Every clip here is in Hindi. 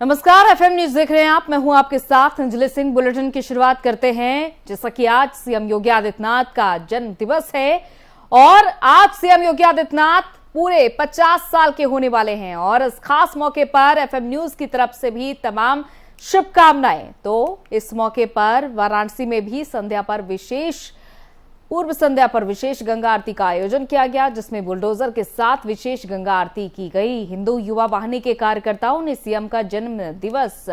नमस्कार, एफएम न्यूज देख रहे हैं आप। मैं हूं आपके साथ अंजलि सिंह। बुलेटिन की शुरुआत करते हैं। जैसा कि आज सीएम योगी आदित्यनाथ का जन्म दिवस है और आज सीएम योगी आदित्यनाथ पूरे 50 साल के होने वाले हैं और इस खास मौके पर एफएम न्यूज की तरफ से भी तमाम शुभकामनाएं। तो इस मौके पर वाराणसी में भी पूर्व संध्या पर विशेष गंगा आरती का आयोजन किया गया, जिसमें बुलडोजर के साथ विशेष गंगा आरती की गई। हिंदू युवा वाहिनी के कार्यकर्ताओं ने सीएम का जन्म दिवस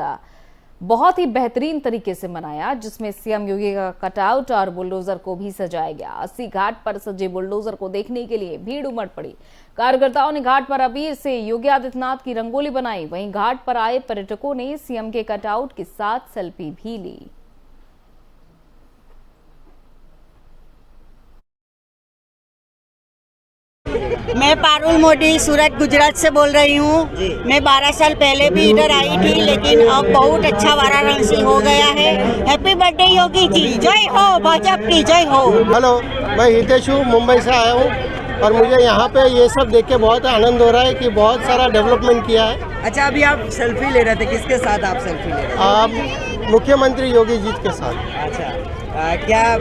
बहुत ही बेहतरीन तरीके से मनाया, जिसमें सीएम योगी का कटआउट और बुलडोजर को भी सजाया गया। अस्सी घाट पर सजे बुलडोजर को देखने के लिए भीड़ उमड़ पड़ी। कार्यकर्ताओं ने घाट पर अबीर से योगी आदित्यनाथ की रंगोली बनाई। वहीं घाट पर आए पर्यटकों ने सीएम के कटआउट के साथ सेल्फी भी ली। मैं पारुल मोदी सूरत गुजरात से बोल रही हूँ। मैं 12 साल पहले भी इधर आई थी, लेकिन अब बहुत अच्छा वाराणसी हो गया है। हैप्पी बर्थडे योगी जी, जय हो, भाजपा की जय हो। हेलो, मैं हितेश हूँ, मुंबई से आया हूँ और मुझे यहाँ पे ये सब देख के बहुत आनंद हो रहा है कि बहुत सारा डेवलपमेंट किया है। अच्छा, अभी आप सेल्फी ले रहे थे, किसके साथ आप सेल्फी ले रहे थे? मुख्यमंत्री योगी जी के साथ। अच्छा, क्या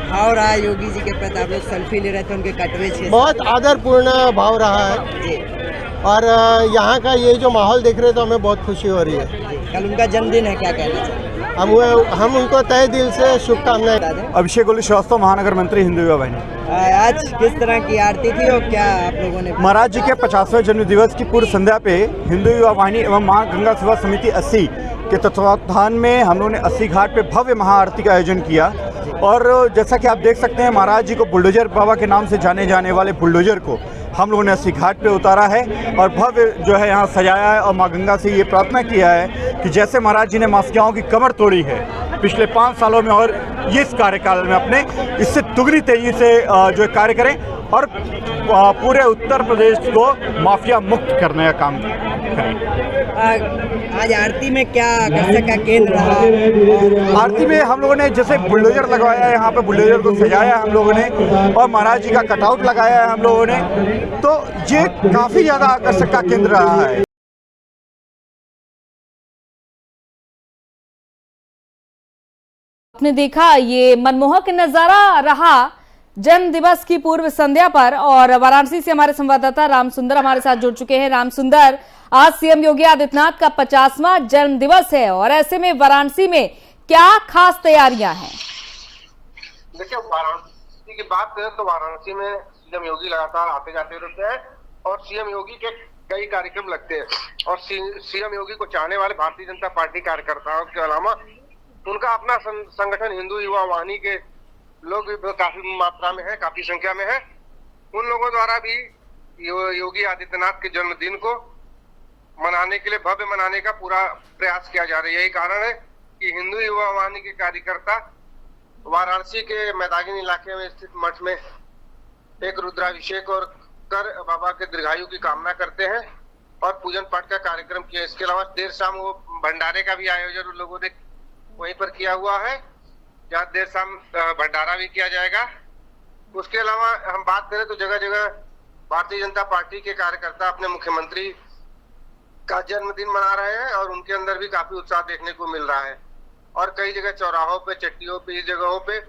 भाव रहा योगी जी के प्रति? आप लोग सेल्फी ले रहे थे उनके कटरे से। बहुत आदरपूर्ण भाव रहा है जी। और यहाँ का ये जो माहौल देख रहे तो हमें बहुत खुशी हो रही है। कल उनका जन्मदिन है, क्या कहना चाहिए? हम उनको तहे दिल से शुभकामनाएं। अभिषेक गोली श्रीवास्तव, महानगर मंत्री, हिंदू युवा वाहिनी। आज किस तरह की आरती थी और क्या आप लोगों ने? महाराज जी के 50वें जन्म दिवस की पूर्व संध्या पे हिंदू युवा वाहिनी एवं मां गंगा सेवा समिति 80 के तत्वावधान में हम लोगों ने 80 घाट पे भव्य महाआरती का आयोजन किया। और जैसा कि आप देख सकते हैं, महाराज जी को बुलडोजर बाबा के नाम से जाने जाने वाले बुलडोजर को हम लोगों ने 80 घाट पे उतारा है और भव्य जो है यहाँ सजाया है। और माँ गंगा से ये प्रार्थना किया है कि जैसे महाराज जी ने माफियाओं की कमर तोड़ी है पिछले 5 सालों में, और ये इस कार्यकाल में अपने इससे दुगनी तेजी से जो कार्य करें और पूरे उत्तर प्रदेश को माफिया मुक्त करने का काम करें। आज आरती में क्या आकर्षक का केंद्र रहा? आरती में हम लोगों ने जैसे बुलडोजर लगवाया है, यहाँ पे बुलडोजर को सजाया है हम लोगों ने और महाराज जी का कटआउट लगाया है हम लोगों ने, तो ये काफी ज्यादा आकर्षक का केंद्र रहा है। आपने देखा, ये मनमोहक नजारा रहा जन्म दिवस की पूर्व संध्या पर। और वाराणसी से हमारे संवाददाता राम सुंदर हमारे साथ जुड़ चुके हैं। राम सुंदर, आज सीएम योगी आदित्यनाथ का 50वां जन्म दिवस है और ऐसे में वाराणसी में क्या खास तैयारियां हैं? देखिए, वाराणसी की बात करें तो वाराणसी में सीएम योगी लगातार आते जाते रहते हैं और सीएम योगी के कई कार्यक्रम लगते हैं। और सीएम योगी को चाहने वाले भारतीय जनता पार्टी कार्यकर्ताओं के अलावा उनका अपना संगठन हिंदू युवा वाहिनी के लोग भी काफी मात्रा में है, काफी संख्या में है। उन लोगों द्वारा भी योगी आदित्यनाथ के जन्मदिन को मनाने के लिए, भव्य मनाने का पूरा प्रयास किया जा रहा है। यही कारण है कि हिंदू युवा वाहिनी के कार्यकर्ता वाराणसी के मैदानी इलाके में स्थित मठ में एक रुद्राभिषेक और कर बाबा के दीर्घायु की कामना करते हैं और पूजन पाठ का कार्यक्रम किया। इसके अलावा देर शाम वो भंडारे का भी आयोजन उन लोगों ने वहीं पर किया हुआ है, जहाँ देर शाम भंडारा भी किया जाएगा। उसके अलावा हम बात करें तो जगह जगह भारतीय जनता पार्टी के कार्यकर्ता अपने मुख्यमंत्री का जन्मदिन मना रहे हैं और उनके अंदर भी काफी उत्साह देखने को मिल रहा है। और कई जगह चौराहों पे, चट्टियों पे, इस जगहों पे,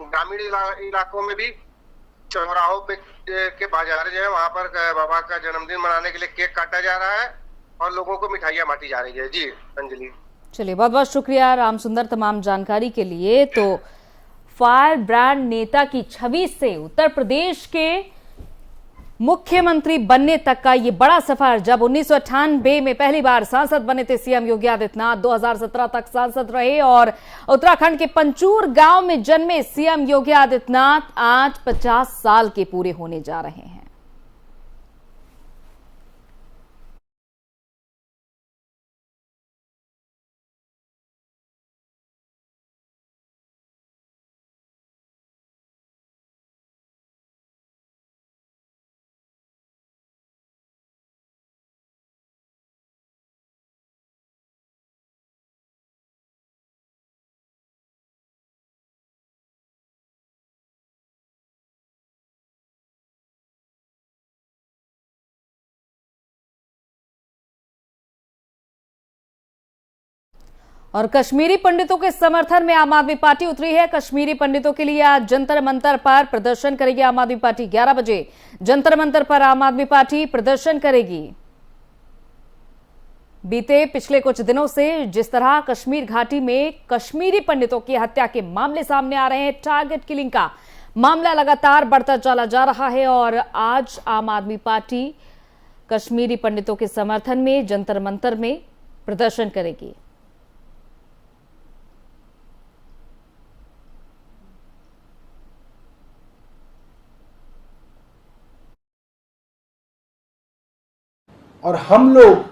ग्रामीण इलाकों में भी चौराहों पे के बाजार जो है वहां पर बाबा का जन्मदिन मनाने के लिए केक काटा जा रहा है और लोगों को मिठाइयां बांटी जा रही है। जी अंजलि। चलिए, बहुत बहुत शुक्रिया राम सुंदर तमाम जानकारी के लिए। तो फायर ब्रांड नेता की छवि से उत्तर प्रदेश के मुख्यमंत्री बनने तक का ये बड़ा सफर, जब 1998 में पहली बार सांसद बने थे सीएम योगी आदित्यनाथ, 2017 तक सांसद रहे और उत्तराखंड के पंचूर गांव में जन्मे सीएम योगी आदित्यनाथ आज 50 साल के पूरे होने जा रहे हैं। और कश्मीरी पंडितों के समर्थन में आम आदमी पार्टी उतरी है। कश्मीरी पंडितों के लिए आज जंतर मंतर पर प्रदर्शन करेगी आम आदमी पार्टी। 11 बजे जंतर मंतर पर आम आदमी पार्टी प्रदर्शन करेगी। बीते पिछले कुछ दिनों से जिस तरह कश्मीर घाटी में कश्मीरी पंडितों की हत्या के मामले सामने आ रहे हैं, टारगेट किलिंग का मामला लगातार बढ़ता चला जा रहा है और आज आम आदमी पार्टी कश्मीरी पंडितों के समर्थन में जंतर मंतर में प्रदर्शन करेगी। और हम लोग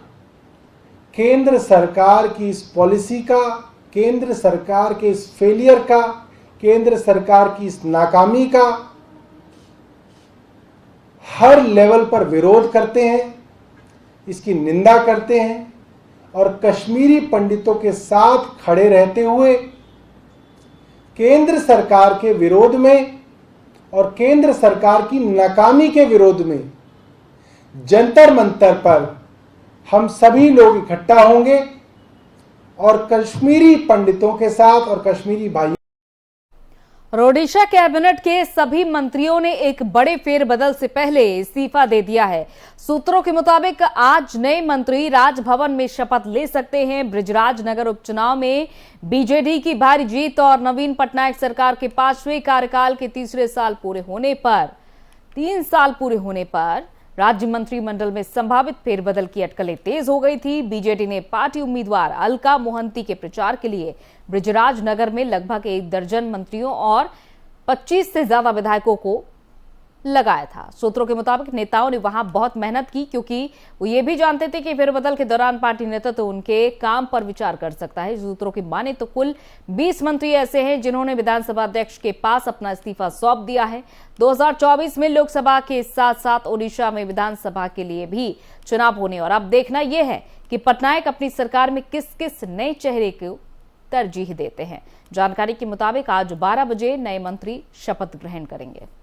केंद्र सरकार की इस पॉलिसी का, केंद्र सरकार के इस फेलियर का, केंद्र सरकार की इस नाकामी का हर लेवल पर विरोध करते हैं, इसकी निंदा करते हैं और कश्मीरी पंडितों के साथ खड़े रहते हुए केंद्र सरकार के विरोध में और केंद्र सरकार की नाकामी के विरोध में जंतर मंतर पर हम सभी लोग इकट्ठा होंगे और कश्मीरी पंडितों के साथ और कश्मीरी भाइयों। ओडिशा कैबिनेट के सभी मंत्रियों ने एक बड़े फेरबदल से पहले इस्तीफा दे दिया है। सूत्रों के मुताबिक आज नए मंत्री राजभवन में शपथ ले सकते हैं। बृजराज नगर उपचुनाव में बीजेडी की भारी जीत और नवीन पटनायक सरकार के 5वें कार्यकाल के 3 साल पूरे होने पर राज्य मंत्रिमंडल में संभावित फेरबदल की अटकलें तेज हो गई थी। बीजेडी ने पार्टी उम्मीदवार अलका मोहंती के प्रचार के लिए बृजराज नगर में लगभग 1 दर्जन मंत्रियों और 25 से ज्यादा विधायकों को लगाया था। सूत्रों के मुताबिक नेताओं ने वहां बहुत मेहनत की क्योंकि वो ये भी जानते थे कि फेरबदल के दौरान पार्टी नेतृत्व तो उनके काम पर विचार कर सकता है। सूत्रों की माने तो कुल 20 मंत्री ऐसे हैं जिन्होंने विधानसभा अध्यक्ष के पास अपना इस्तीफा सौंप दिया है। 2024 में लोकसभा के साथ साथ ओडिशा में विधानसभा के लिए भी चुनाव होने और अब देखना यह है कि पटनायक अपनी सरकार में किस किस नए चेहरे को तरजीह देते हैं। जानकारी के मुताबिक आज 12 बजे नए मंत्री शपथ ग्रहण करेंगे।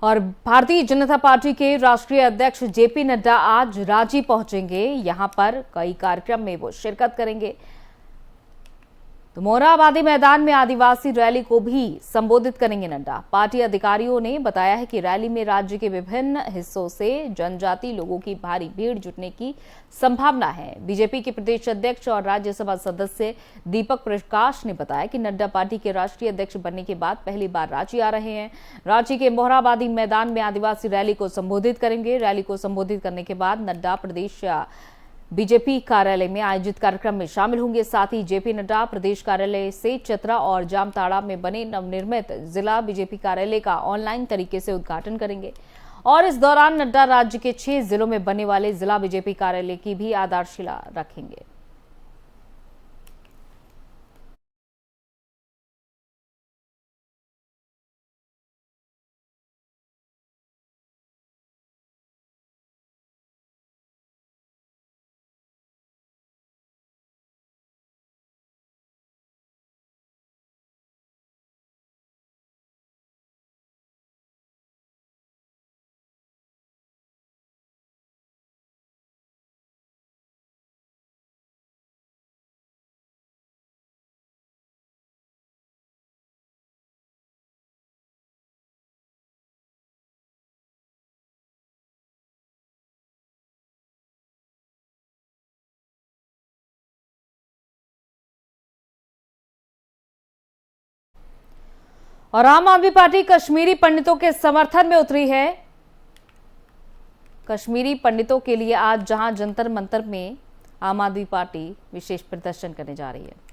और भारतीय जनता पार्टी के राष्ट्रीय अध्यक्ष जेपी नड्डा आज रांची पहुंचेंगे। यहां पर कई कार्यक्रम में वो शिरकत करेंगे। तो मोरहाबादी मैदान में आदिवासी रैली को भी संबोधित करेंगे नड्डा। पार्टी अधिकारियों ने बताया है कि रैली में राज्य के विभिन्न हिस्सों से जनजाति लोगों की भारी भीड़ जुटने की संभावना है। बीजेपी के प्रदेश अध्यक्ष और राज्यसभा सदस्य दीपक प्रकाश ने बताया कि नड्डा पार्टी के राष्ट्रीय अध्यक्ष बनने के बाद पहली बार रांची आ रहे हैं। रांची के मोरहाबादी मैदान में आदिवासी रैली को संबोधित करेंगे। रैली को संबोधित करने के बाद नड्डा प्रदेश बीजेपी कार्यालय में आयोजित कार्यक्रम में शामिल होंगे। साथ ही जेपी नड्डा प्रदेश कार्यालय से चतरा और जामताड़ा में बने नवनिर्मित जिला बीजेपी कार्यालय का ऑनलाइन तरीके से उद्घाटन करेंगे और इस दौरान नड्डा राज्य के 6 जिलों में बनने वाले जिला बीजेपी कार्यालय की भी आधारशिला रखेंगे। और आम आदमी पार्टी कश्मीरी पंडितों के समर्थन में उतरी है। कश्मीरी पंडितों के लिए आज जहां जंतर मंतर में आम आदमी पार्टी विशेष प्रदर्शन करने जा रही है।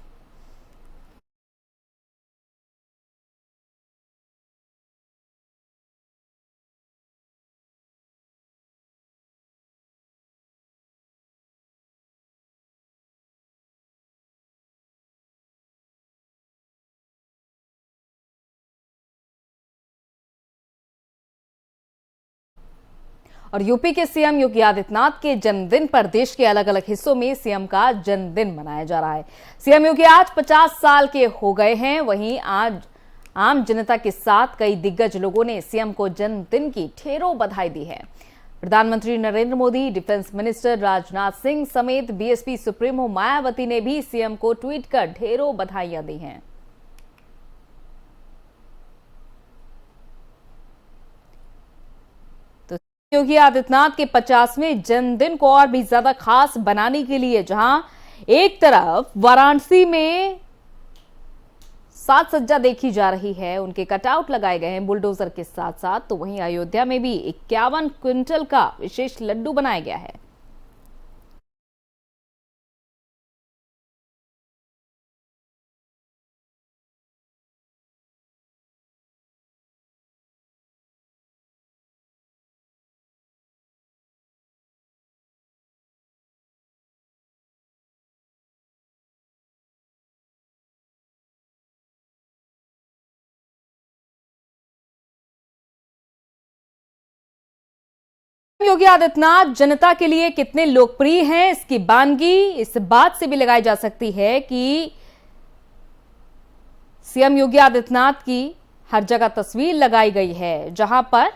और यूपी के सीएम योगी आदित्यनाथ के जन्मदिन पर देश के अलग अलग हिस्सों में सीएम का जन्मदिन मनाया जा रहा है। सीएम योगी आज 50 साल के हो गए हैं। वहीं आज आम जनता के साथ कई दिग्गज लोगों ने सीएम को जन्मदिन की ढेरों बधाई दी है। प्रधानमंत्री नरेंद्र मोदी, डिफेंस मिनिस्टर राजनाथ सिंह समेत बीएसपी सुप्रीमो मायावती ने भी सीएम को ट्वीट कर ढेरों बधाइयां दी हैं। तो योगी आदित्यनाथ के 50वें जन्मदिन को और भी ज्यादा खास बनाने के लिए जहां एक तरफ वाराणसी में साज सज्जा देखी जा रही है, उनके कटआउट लगाए गए हैं बुलडोजर के साथ साथ, तो वहीं अयोध्या में भी 51 क्विंटल का विशेष लड्डू बनाया गया है। योगी आदित्यनाथ जनता के लिए कितने लोकप्रिय हैं, इसकी बानगी इस बात से भी लगाई जा सकती है कि सीएम योगी आदित्यनाथ की हर जगह तस्वीर लगाई गई है, जहां पर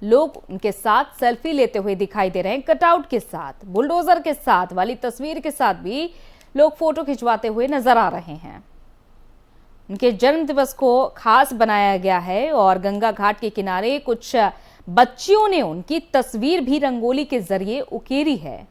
लोग उनके साथ सेल्फी लेते हुए दिखाई दे रहे हैं। कटआउट के साथ, बुलडोजर के साथ वाली तस्वीर के साथ भी लोग फोटो खिंचवाते हुए नजर आ रहे हैं। उनके जन्म दिवस को खास बनाया गया है और गंगा घाट के किनारे कुछ बच्चियों ने उनकी तस्वीर भी रंगोली के जरिए उकेरी है।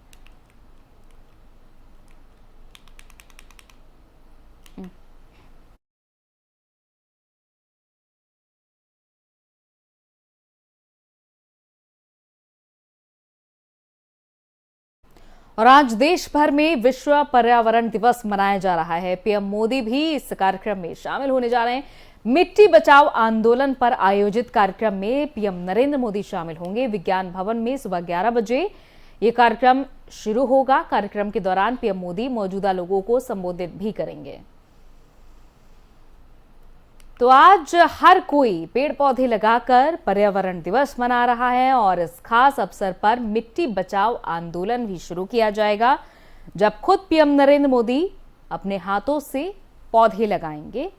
और आज देश भर में विश्व पर्यावरण दिवस मनाया जा रहा है। पीएम मोदी भी इस कार्यक्रम में शामिल होने जा रहे हैं। मिट्टी बचाओ आंदोलन पर आयोजित कार्यक्रम में पीएम नरेंद्र मोदी शामिल होंगे। विज्ञान भवन में सुबह 11 बजे यह कार्यक्रम शुरू होगा। कार्यक्रम के दौरान पीएम मोदी मौजूदा लोगों को संबोधित भी करेंगे। तो आज हर कोई पेड़ पौधे लगाकर पर्यावरण दिवस मना रहा है और इस खास अवसर पर मिट्टी बचाओ आंदोलन भी शुरू किया जाएगा, जब खुद पीएम नरेंद्र मोदी अपने हाथों से पौधे लगाएंगे।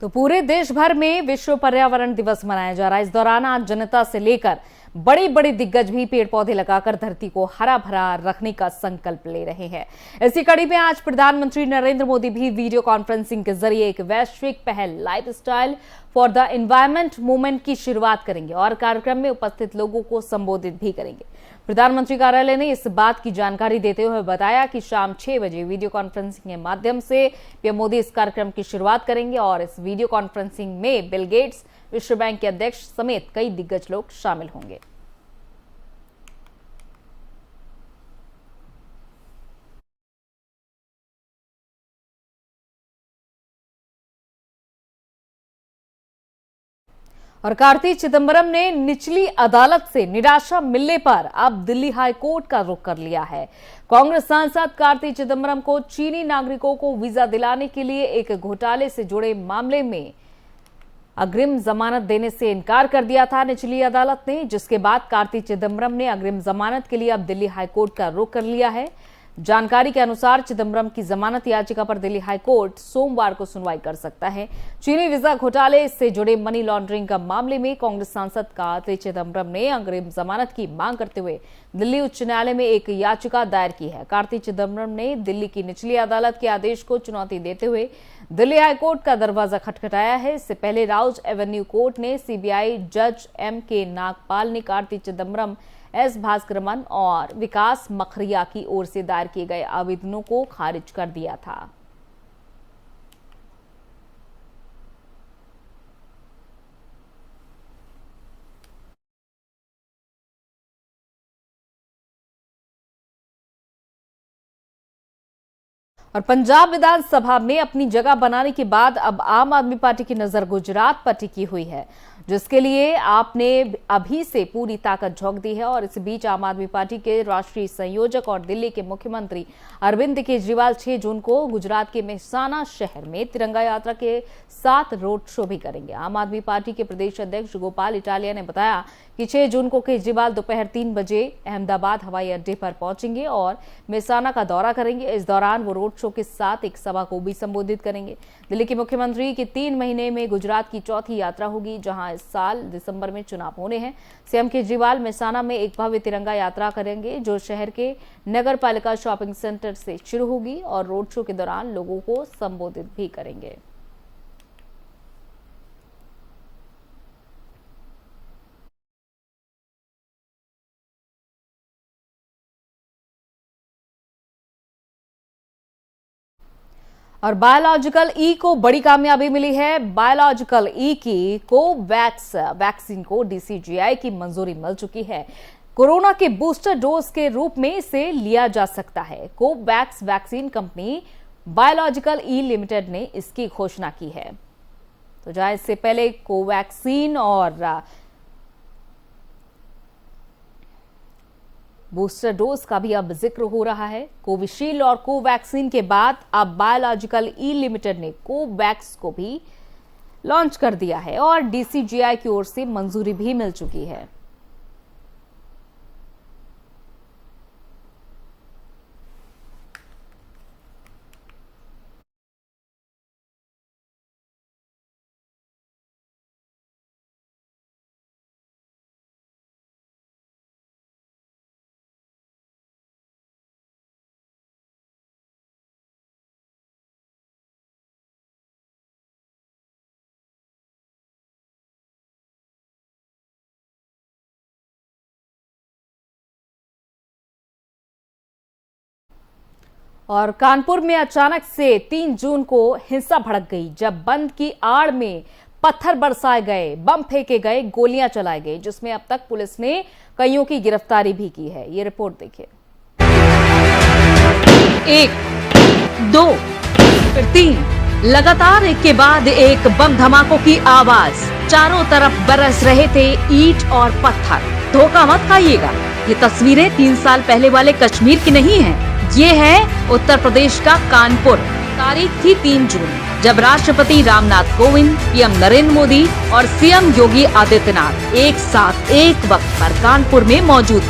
तो पूरे देश भर में विश्व पर्यावरण दिवस मनाया जा रहा है। इस दौरान आज जनता से लेकर बड़े बड़े दिग्गज भी पेड़ पौधे लगाकर धरती को हरा भरा रखने का संकल्प ले रहे हैं। इसी कड़ी में आज प्रधानमंत्री नरेंद्र मोदी भी वीडियो कॉन्फ्रेंसिंग के जरिए एक वैश्विक पहल lifestyle for the environment movement की शुरुआत करेंगे और कार्यक्रम में उपस्थित लोगों को संबोधित भी करेंगे। प्रधानमंत्री कार्यालय ने इस बात की जानकारी देते हुए बताया कि शाम 6 बजे वीडियो कॉन्फ्रेंसिंग के माध्यम से पीएम मोदी इस कार्यक्रम की शुरुआत करेंगे और इस वीडियो कॉन्फ्रेंसिंग में बिल गेट्स, विश्व बैंक के अध्यक्ष समेत कई दिग्गज लोग शामिल होंगे। और कार्ति चिदंबरम ने निचली अदालत से निराशा मिलने पर अब दिल्ली हाई कोर्ट का रुख कर लिया है। कांग्रेस सांसद कार्ति चिदंबरम को चीनी नागरिकों को वीजा दिलाने के लिए एक घोटाले से जुड़े मामले में अग्रिम जमानत देने से इनकार कर दिया था निचली अदालत ने, जिसके बाद कार्ति चिदंबरम ने अग्रिम जमानत के लिए अब दिल्ली हाईकोर्ट का रुख कर लिया है। जानकारी के अनुसार चिदंबरम की जमानत याचिका पर दिल्ली हाईकोर्ट सोमवार को सुनवाई कर सकता है। चीनी वीजा घोटाले से जुड़े मनी लॉन्ड्रिंग का मामले में कांग्रेस सांसद कार्ति चिदंबरम ने अग्रिम जमानत की मांग करते हुए दिल्ली उच्च न्यायालय में एक याचिका दायर की है। कार्ति चिदंबरम ने दिल्ली की निचली अदालत के आदेश को चुनौती देते हुए दिल्ली हाईकोर्ट का दरवाजा खटखटाया है। इससे पहले राउज एवेन्यू कोर्ट ने सीबीआई जज M.K. नागपाल ने कार्ति चिदंबरम, S. भास्करमन और विकास मखरिया की ओर से दायर किए गए आवेदनों को खारिज कर दिया था। और पंजाब विधानसभा में अपनी जगह बनाने के बाद अब आम आदमी पार्टी की नजर गुजरात पर टिकी हुई है, जिसके लिए आपने अभी से पूरी ताकत झोंक दी है। और इस बीच आम आदमी पार्टी के राष्ट्रीय संयोजक और दिल्ली के मुख्यमंत्री अरविंद केजरीवाल 6 जून को गुजरात के मेहसाना शहर में तिरंगा यात्रा के साथ रोड शो भी करेंगे। आम आदमी पार्टी के प्रदेश अध्यक्ष गोपाल इटालिया ने बताया कि 6 जून को केजरीवाल दोपहर 3 बजे अहमदाबाद हवाई अड्डे पर पहुंचेंगे और मेहसाना का दौरा करेंगे। इस दौरान वो रोड शो के साथ एक सभा को भी संबोधित करेंगे। दिल्ली के मुख्यमंत्री की 3 महीने में गुजरात की चौथी यात्रा होगी, जहां इस साल दिसंबर में चुनाव होने हैं। सीएम केजरीवाल मेहसाना में एक भव्य तिरंगा यात्रा करेंगे, जो शहर के नगर पालिका शॉपिंग सेंटर से शुरू होगी और रोड शो के दौरान लोगों को संबोधित भी करेंगे। और बायोलॉजिकल ई को बड़ी कामयाबी मिली है। बायोलॉजिकल ई की कोवैक्स वैक्सीन को डीसीजीआई की मंजूरी मिल चुकी है। कोरोना के बूस्टर डोज के रूप में इसे लिया जा सकता है। कोवैक्स वैक्सीन कंपनी बायोलॉजिकल ई लिमिटेड ने इसकी घोषणा की है। तो जहां इससे पहले कोवैक्सीन और बूस्टर डोज का भी अब जिक्र हो रहा है। कोविशील्ड और कोवैक्सीन के बाद अब बायोलॉजिकल ई लिमिटेड ने कोवैक्स को भी लॉन्च कर दिया है और डीसीजीआई की ओर से मंजूरी भी मिल चुकी है। और कानपुर में अचानक से 3 जून को हिंसा भड़क गई, जब बंद की आड़ में पत्थर बरसाए गए, बम फेंके गए, गोलियां चलाई गई, जिसमें अब तक पुलिस ने कईयों की गिरफ्तारी भी की है। ये रिपोर्ट देखिए। 1, 2, फिर 3, लगातार एक के बाद एक बम धमाकों की आवाज। चारों तरफ बरस रहे थे ईंट और पत्थर। धोखा मत खाइएगा, ये तस्वीरें 3 साल पहले वाले कश्मीर की नहीं हैं। ये है उत्तर प्रदेश का कानपुर। तारीख थी 3 जून, जब राष्ट्रपति रामनाथ कोविंद, पीएम नरेंद्र मोदी और सीएम योगी आदित्यनाथ एक साथ एक वक्त पर कानपुर में मौजूद।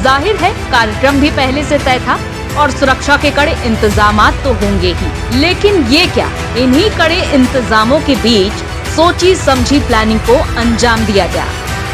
जाहिर है कार्यक्रम भी पहले से तय था और सुरक्षा के कड़े इंतजामात तो होंगे ही। लेकिन ये क्या, इन्हीं कड़े इंतजामों के बीच सोची समझी प्लानिंग को अंजाम दिया गया।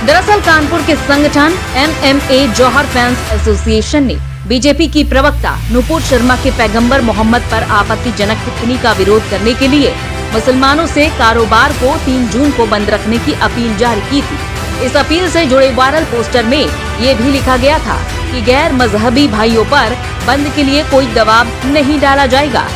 दरअसल कानपुर के संगठन MMA जौहर फैंस एसोसिएशन ने बीजेपी की प्रवक्ता नुपुर शर्मा के पैगंबर मोहम्मद पर आपत्तिजनक टिप्पणी का विरोध करने के लिए मुसलमानों से कारोबार को 3 जून को बंद रखने की अपील जारी की थी। इस अपील से जुड़े वायरल पोस्टर में ये भी लिखा गया था कि गैर मजहबी भाइयों पर बंद के लिए कोई दबाव नहीं डाला जाएगा।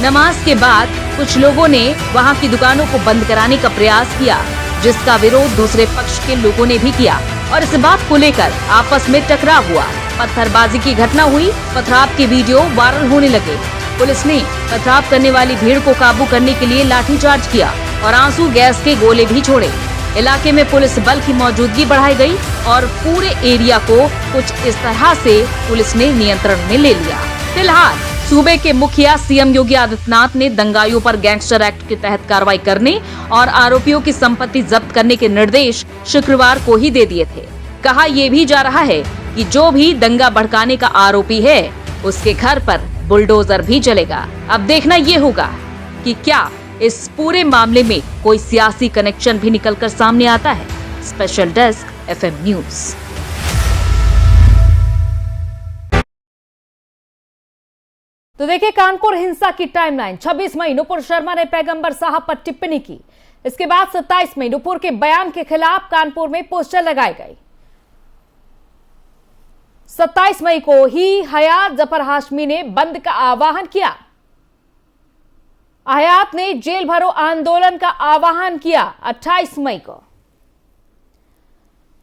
नमाज के बाद कुछ लोगों ने वहाँ की दुकानों को बंद कराने का प्रयास किया, जिसका विरोध दूसरे पक्ष के लोगों ने भी किया और इस बात को लेकर आपस में टकराव हुआ। पत्थरबाजी की घटना हुई, पथराव के वीडियो वायरल होने लगे। पुलिस ने पथराव करने वाली भीड़ को काबू करने के लिए लाठीचार्ज किया और आंसू गैस के गोले भी छोड़े। इलाके में पुलिस बल की मौजूदगी बढ़ाई गई और पूरे एरिया को कुछ इस तरह से पुलिस ने नियंत्रण में ले लिया। फिलहाल सूबे के मुखिया सीएम योगी आदित्यनाथ ने दंगाइयों पर गैंगस्टर एक्ट के तहत कार्रवाई करने और आरोपियों की संपत्ति जब्त करने के निर्देश शुक्रवार को ही दे दिए थे। कहा यह भी जा रहा है कि जो भी दंगा भड़काने का आरोपी है, उसके घर पर बुलडोजर भी चलेगा। अब देखना ये होगा कि क्या इस पूरे मामले में कोई सियासी कनेक्शन भी निकलकर सामने आता है। Special desk FM news. तो देखिए कानपुर हिंसा की टाइमलाइन। 26 मई नुपुर शर्मा ने पैगंबर साहब पर टिप्पणी की। इसके बाद 27 मई नुपुर के बयान के खिलाफ कानपुर में पोस्टर लगाए गए। 27 मई को ही हयात जफर हाशमी ने बंद का आह्वान किया। हयात ने जेल भरो आंदोलन का आह्वान किया 28 मई को।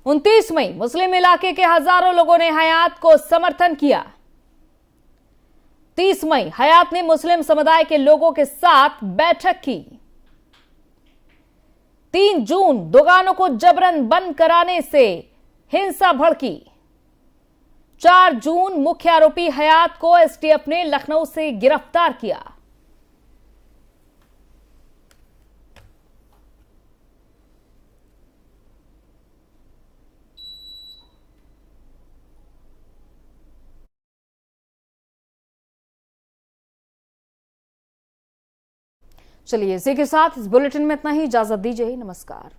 29 मई मुस्लिम इलाके के हजारों लोगों ने हयात को समर्थन किया। 30 मई हयात ने मुस्लिम समुदाय के लोगों के साथ बैठक की। 3 जून दुकानों को जबरन बंद कराने से हिंसा भड़की। 4 जून मुख्य आरोपी हयात को एसटीएफ ने लखनऊ से गिरफ्तार किया। चलिए इसी के साथ इस बुलेटिन में इतना ही। इजाजत दीजिए। नमस्कार।